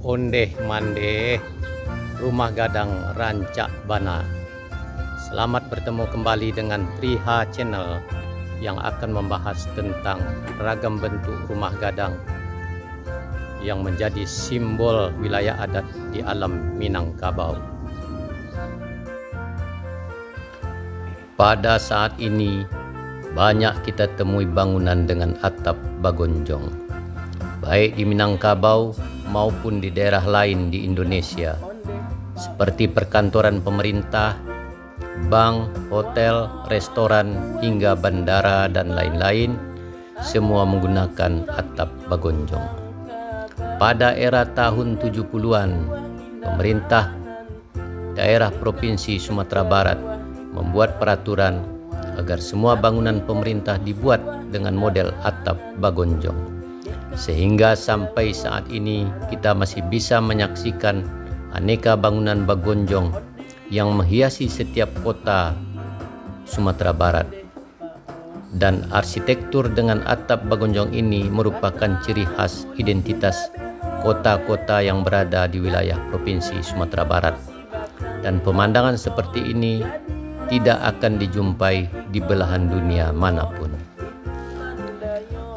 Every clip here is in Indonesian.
Ondeh Mandeh Rumah Gadang Rancak Bana. Selamat bertemu kembali dengan Triha Channel yang akan membahas tentang ragam bentuk rumah gadang yang menjadi simbol wilayah adat di alam Minangkabau. Pada saat ini banyak kita temui bangunan dengan atap bagonjong, baik di Minangkabau maupun di daerah lain di Indonesia, seperti perkantoran pemerintah, bank, hotel, restoran, hingga bandara dan lain-lain, semua menggunakan atap bagonjong. Pada era tahun 70-an, pemerintah daerah Provinsi Sumatera Barat membuat peraturan agar semua bangunan pemerintah dibuat dengan model atap bagonjong. Sehingga sampai saat ini kita masih bisa menyaksikan aneka bangunan bagonjong yang menghiasi setiap kota Sumatera Barat. Dan arsitektur dengan atap bagonjong ini merupakan ciri khas identitas kota-kota yang berada di wilayah Provinsi Sumatera Barat. Dan pemandangan seperti ini tidak akan dijumpai di belahan dunia manapun.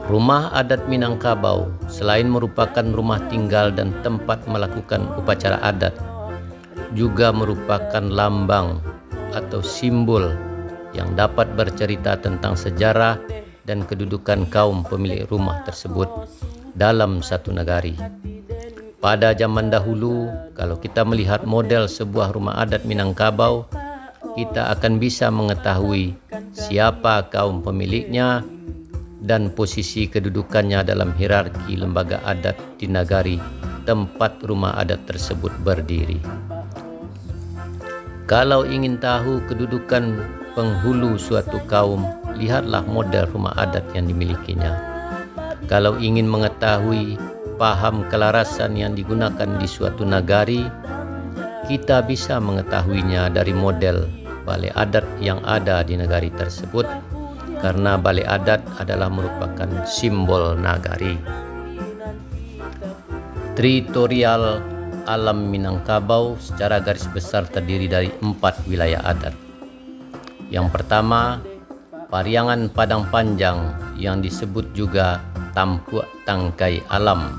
Rumah adat Minangkabau selain merupakan rumah tinggal dan tempat melakukan upacara adat, juga merupakan lambang atau simbol yang dapat bercerita tentang sejarah dan kedudukan kaum pemilik rumah tersebut dalam satu negari. Pada zaman dahulu, kalau kita melihat model sebuah rumah adat Minangkabau, kita akan bisa mengetahui siapa kaum pemiliknya dan posisi kedudukannya dalam hierarki lembaga adat di nagari tempat rumah adat tersebut berdiri. Kalau ingin tahu kedudukan penghulu suatu kaum, lihatlah model rumah adat yang dimilikinya. Kalau ingin mengetahui paham kelarasan yang digunakan di suatu nagari, kita bisa mengetahuinya dari model balai adat yang ada di nagari tersebut, karena balai adat adalah merupakan simbol nagari. Teritorial alam Minangkabau secara garis besar terdiri dari 4 wilayah adat. Yang pertama, Pariangan Padang Panjang yang disebut juga Tampuk Tangkai Alam,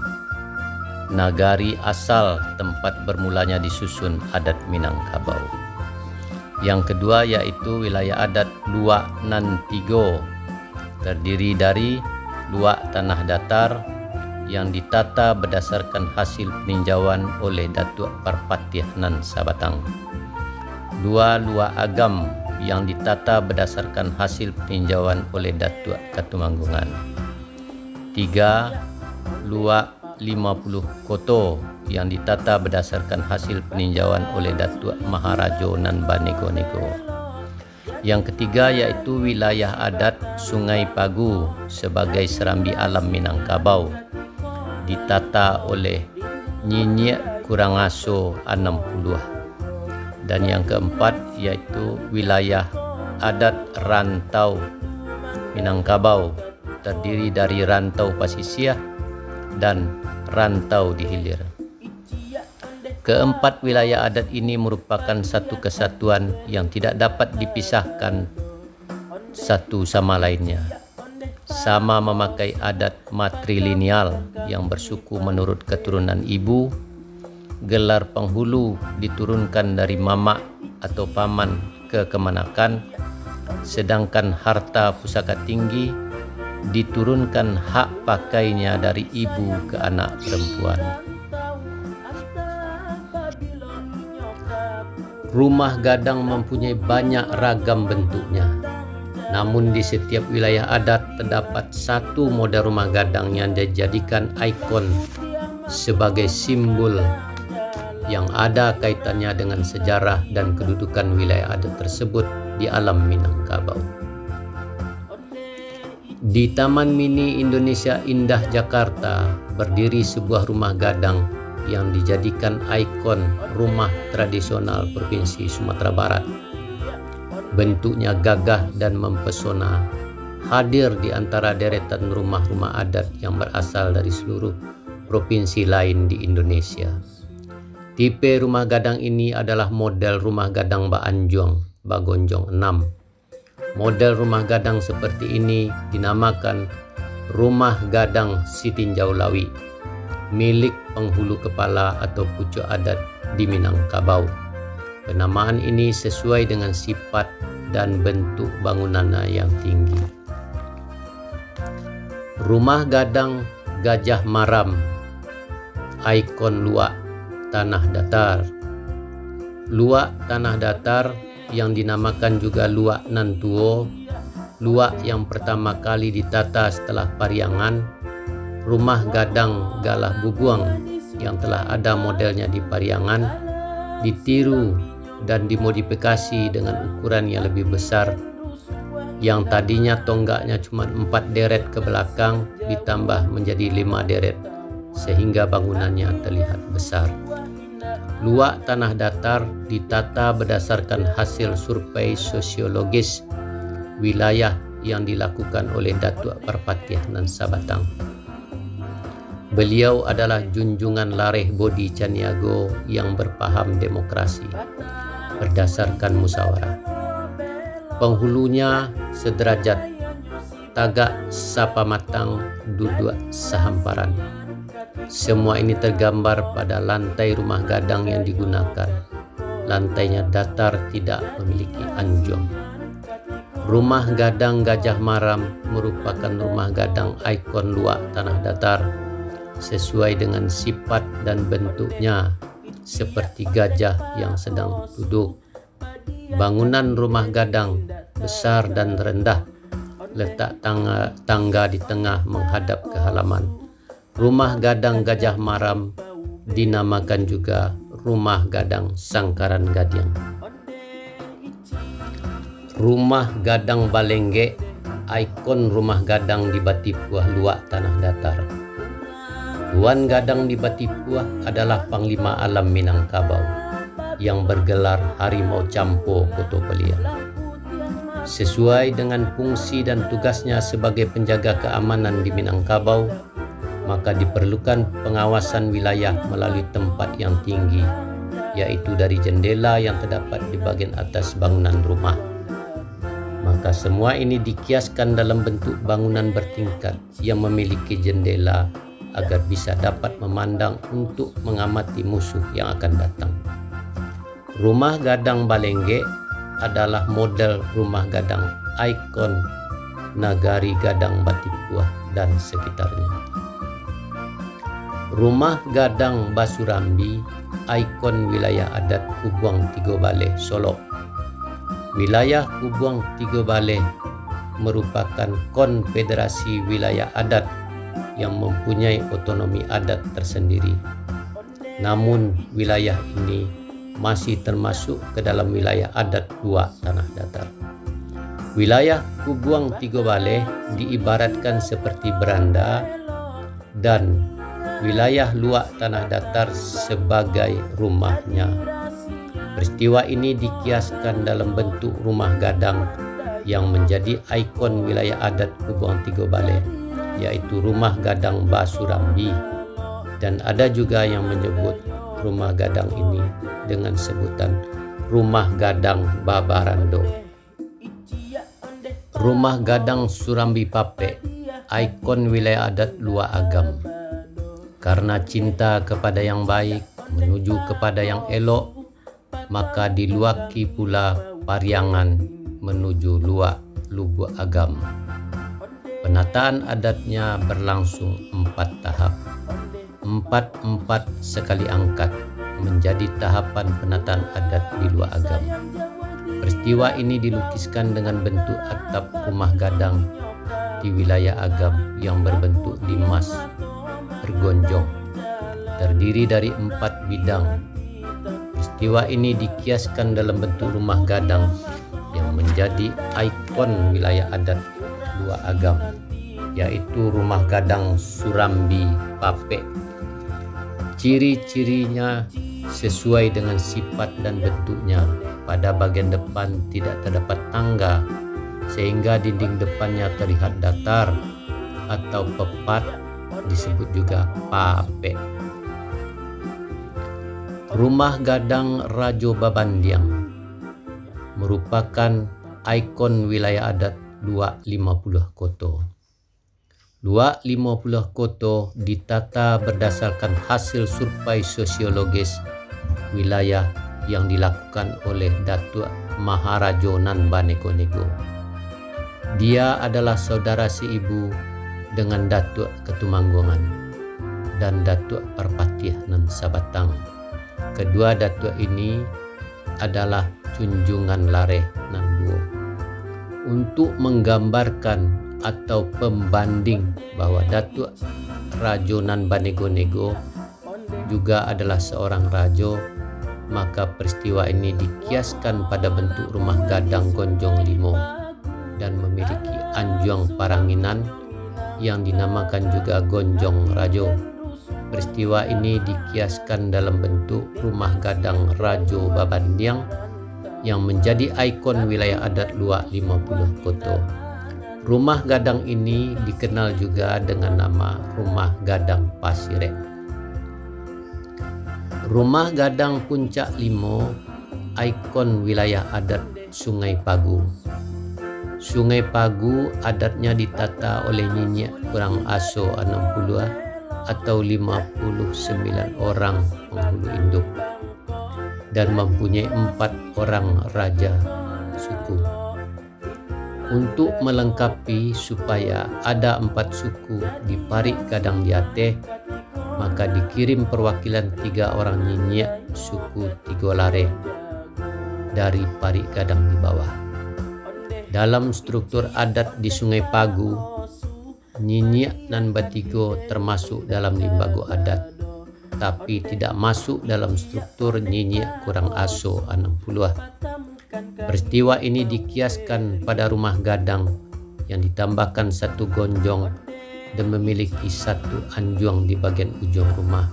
nagari asal tempat bermulanya disusun adat Minangkabau. Yang kedua yaitu wilayah adat Luak Nan Tigo, terdiri dari luak tanah datar yang ditata berdasarkan hasil peninjauan oleh Datuk Parpatiah Nan Sabatang. 2 luak agam yang ditata berdasarkan hasil peninjauan oleh Datuk Katumanggungan. 3 luak 50 koto yang ditata berdasarkan hasil peninjauan oleh Datuk Maharajo Nan Banego-Nego. Yang ketiga yaitu wilayah adat Sungai Pagu sebagai serambi alam Minangkabau, ditata oleh Nyinyek Kurangaso 60. Dan yang keempat yaitu wilayah adat Rantau Minangkabau, terdiri dari Rantau Pasisir dan Rantau di Hilir. Keempat wilayah adat ini merupakan satu kesatuan yang tidak dapat dipisahkan satu sama lainnya. Sama memakai adat matrilineal yang bersuku menurut keturunan ibu. Gelar penghulu diturunkan dari mamak atau paman ke kemanakan, sedangkan harta pusaka tinggi diturunkan hak pakainya dari ibu ke anak perempuan. Rumah gadang mempunyai banyak ragam bentuknya. Namun di setiap wilayah adat terdapat satu model rumah gadang yang dijadikan ikon sebagai simbol yang ada kaitannya dengan sejarah dan kedudukan wilayah adat tersebut di alam Minangkabau. Di Taman Mini Indonesia Indah Jakarta berdiri sebuah rumah gadang yang dijadikan ikon rumah tradisional Provinsi Sumatera Barat. Bentuknya gagah dan mempesona, hadir di antara deretan rumah-rumah adat yang berasal dari seluruh provinsi lain di Indonesia. Tipe rumah gadang ini adalah model rumah gadang Bagonjong 6. Model rumah gadang seperti ini dinamakan Rumah Gadang Sitinjau Lawi, milik penghulu kepala atau pucuk adat di Minangkabau. Penamaan ini sesuai dengan sifat dan bentuk bangunannya yang tinggi. Rumah gadang Gajah Maram, ikon luak tanah datar. Luak tanah datar yang dinamakan juga luak Nantuo, luak yang pertama kali ditata setelah Pariangan. Rumah gadang Galah Bubuang yang telah ada modelnya di Pariangan ditiru dan dimodifikasi dengan ukuran yang lebih besar, yang tadinya tonggaknya cuma 4 deret ke belakang ditambah menjadi 5 deret sehingga bangunannya terlihat besar. Luak tanah datar ditata berdasarkan hasil survei sosiologis wilayah yang dilakukan oleh Datuk Parpatiah Nan Sabatang. Beliau adalah junjungan Lareh Bodi Caniago yang berpaham demokrasi berdasarkan musyawarah. Penghulunya sederajat, tagak sapa matang, duduk sehamparan. Semua ini tergambar pada lantai rumah gadang yang digunakan. Lantainya datar, tidak memiliki anjung. Rumah gadang Gajah Maram merupakan rumah gadang ikon luak tanah datar sesuai dengan sifat dan bentuknya seperti gajah yang sedang duduk. Bangunan rumah gadang besar dan rendah, letak tangga di tengah menghadap ke halaman. Rumah gadang Gajah Maram dinamakan juga Rumah Gadang Sangkaran Gading. Rumah gadang Balengge, ikon rumah gadang di Batipuah luak tanah datar. Tuan gadang di Batipuah adalah Panglima Alam Minangkabau yang bergelar Harimau Campo Kotopelia. Sesuai dengan fungsi dan tugasnya sebagai penjaga keamanan di Minangkabau, maka diperlukan pengawasan wilayah melalui tempat yang tinggi, yaitu dari jendela yang terdapat di bagian atas bangunan rumah. Maka semua ini dikiaskan dalam bentuk bangunan bertingkat yang memiliki jendela agar bisa dapat memandang untuk mengamati musuh yang akan datang. Rumah gadang Balengge adalah model rumah gadang ikon Nagari Gadang Batipuah dan sekitarnya. Rumah gadang Basurambi, ikon wilayah adat Kubuang Tigo Baleh, Solok. Wilayah Kubuang Tigo Baleh merupakan konfederasi wilayah adat yang mempunyai otonomi adat tersendiri. Namun wilayah ini masih termasuk ke dalam wilayah adat luak tanah datar. Wilayah Kubuang Tigo Baleh diibaratkan seperti beranda dan wilayah luak tanah datar sebagai rumahnya. Peristiwa ini dikiaskan dalam bentuk rumah gadang yang menjadi ikon wilayah adat Kubuang Tigo Baleh, yaitu rumah gadang Basurambi, dan ada juga yang menyebut rumah gadang ini dengan sebutan rumah gadang Babarando. Rumah gadang Surambi Pape, ikon wilayah adat Luak Agam. Karena cinta kepada yang baik menuju kepada yang elok, maka diluaki pula Pariangan menuju Luak Lubuk Agam. Penataan adatnya berlangsung 4 tahap. 4 sekali angkat menjadi tahapan penataan adat di Luak Agam. Peristiwa ini dilukiskan dengan bentuk atap rumah gadang di wilayah Agam yang berbentuk limas bergonjong, terdiri dari 4 bidang. Peristiwa ini dikiaskan dalam bentuk rumah gadang yang menjadi ikon wilayah adat Luak Agam, yaitu rumah gadang Surambi Pape. Ciri-cirinya sesuai dengan sifat dan bentuknya. Pada bagian depan tidak terdapat tangga, sehingga dinding depannya terlihat datar atau pepat disebut juga Pape. Rumah Gadang Rajo Babandiang merupakan ikon wilayah adat Luak 50 Koto. Luak 50 Koto ditata berdasarkan hasil survei sosiologis wilayah yang dilakukan oleh Datuk Maharajo Nan Banego-Nego. Dia adalah saudara seibu dengan Datuk Ketumanggongan dan Datuk Parpatiah Nan Sabatang. Kedua datuk ini adalah junjungan lareh nan duo. Untuk menggambarkan atau pembanding bahwa Datuk Rajo Nan Banego-Nego juga adalah seorang rajo, maka peristiwa ini dikiaskan pada bentuk rumah gadang gonjong limo dan memiliki anjuang paranginan yang dinamakan juga gonjong rajo. Peristiwa ini dikiaskan dalam bentuk rumah gadang Rajo Babandiang yang menjadi ikon wilayah adat Luak 50 Koto. Rumah gadang ini dikenal juga dengan nama Rumah Gadang Pasirek. Rumah Gadang Puncak Limo, ikon wilayah adat Sungai Pagu. Sungai Pagu adatnya ditata oleh nyinyek kurang aso 60 atau 59 orang penghulu induk dan mempunyai 4 orang raja suku. Untuk melengkapi supaya ada 4 suku di Parik Gadang di Aceh, maka dikirim perwakilan 3 orang nyinyek suku Tigolare dari Parik Gadang di bawah. Dalam struktur adat di Sungai Pagu, nyinyek nan batigo termasuk dalam limbago adat, tapi tidak masuk dalam struktur nyinyek kurang aso 60. Peristiwa ini dikiaskan pada rumah gadang yang ditambahkan 1 gonjong dan memiliki 1 anjuang di bagian ujung rumah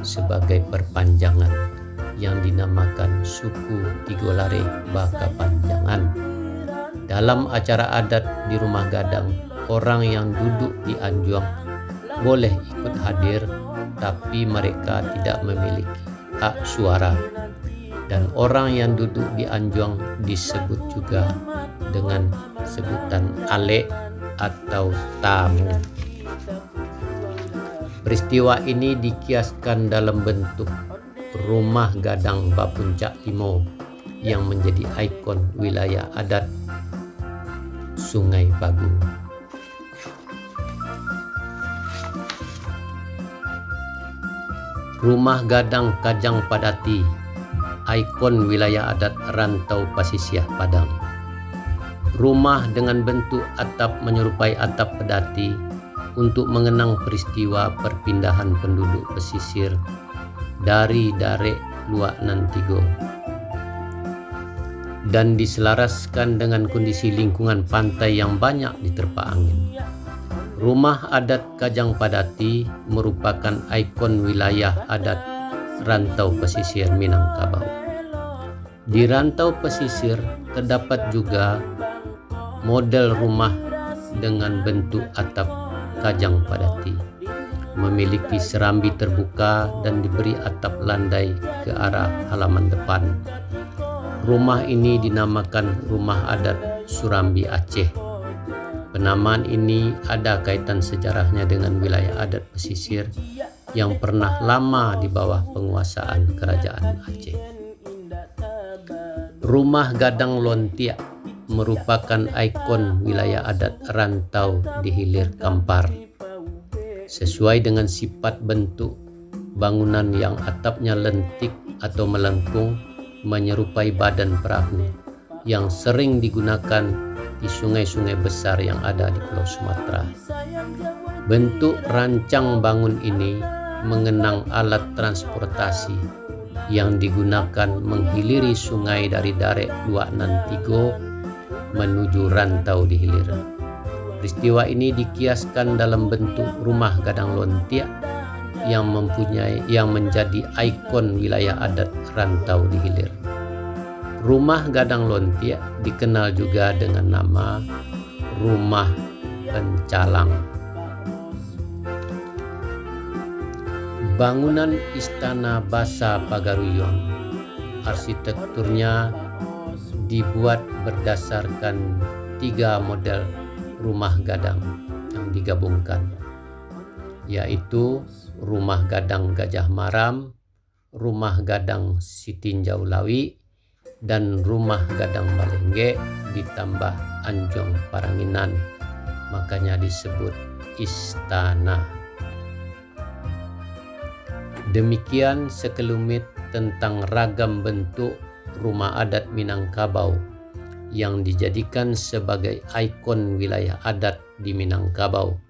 sebagai perpanjangan yang dinamakan suku Tigolare Baka Panjangan. Dalam acara adat di rumah gadang, orang yang duduk di anjuang boleh ikut hadir, tapi mereka tidak memiliki hak suara. Dan orang yang duduk di anjuang disebut juga dengan sebutan alek atau tamu. Peristiwa ini dikiaskan dalam bentuk rumah gadang Bapuncak Limo yang menjadi ikon wilayah adat Sungai Pagu. Rumah Gadang Kajang Padati, ikon wilayah adat rantau Pasisiah Padang. Rumah dengan bentuk atap menyerupai atap pedati untuk mengenang peristiwa perpindahan penduduk pesisir dari Darek Luak Nantigo dan diselaraskan dengan kondisi lingkungan pantai yang banyak diterpa angin. Rumah adat Kajang Padati merupakan ikon wilayah adat rantau pesisir Minangkabau. Di rantau pesisir terdapat juga model rumah dengan bentuk atap Kajang Padati, memiliki serambi terbuka dan diberi atap landai ke arah halaman depan. Rumah ini dinamakan Rumah Adat Surambi Aceh. Penamaan ini ada kaitan sejarahnya dengan wilayah adat pesisir yang pernah lama di bawah penguasaan Kerajaan Aceh. Rumah Gadang Lontiak merupakan ikon wilayah adat rantau di Hilir Kampar. Sesuai dengan sifat bentuk bangunan yang atapnya lentik atau melengkung menyerupai badan perahu yang sering digunakan di sungai-sungai besar yang ada di Pulau Sumatera. Bentuk rancang bangun ini mengenang alat transportasi yang digunakan menghiliri sungai dari Darek Luak Nantigo menuju rantau di hilir. Peristiwa ini dikiaskan dalam bentuk rumah Gadang Lontiak yang menjadi ikon wilayah adat rantau di hilir. Rumah Gadang Lontiak dikenal juga dengan nama Rumah Pencalang. Bangunan Istana Basa Pagaruyung, arsitekturnya dibuat berdasarkan 3 model rumah gadang yang digabungkan, yaitu rumah gadang Gajah Maram, rumah gadang Sitinjau Lawi, dan rumah gadang Balengge ditambah Anjong Paranginan, makanya disebut istana. Demikian sekelumit tentang ragam bentuk rumah adat Minangkabau yang dijadikan sebagai ikon wilayah adat di Minangkabau.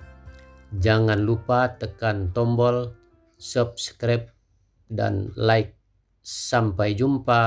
Jangan lupa tekan tombol subscribe dan like. Sampai jumpa.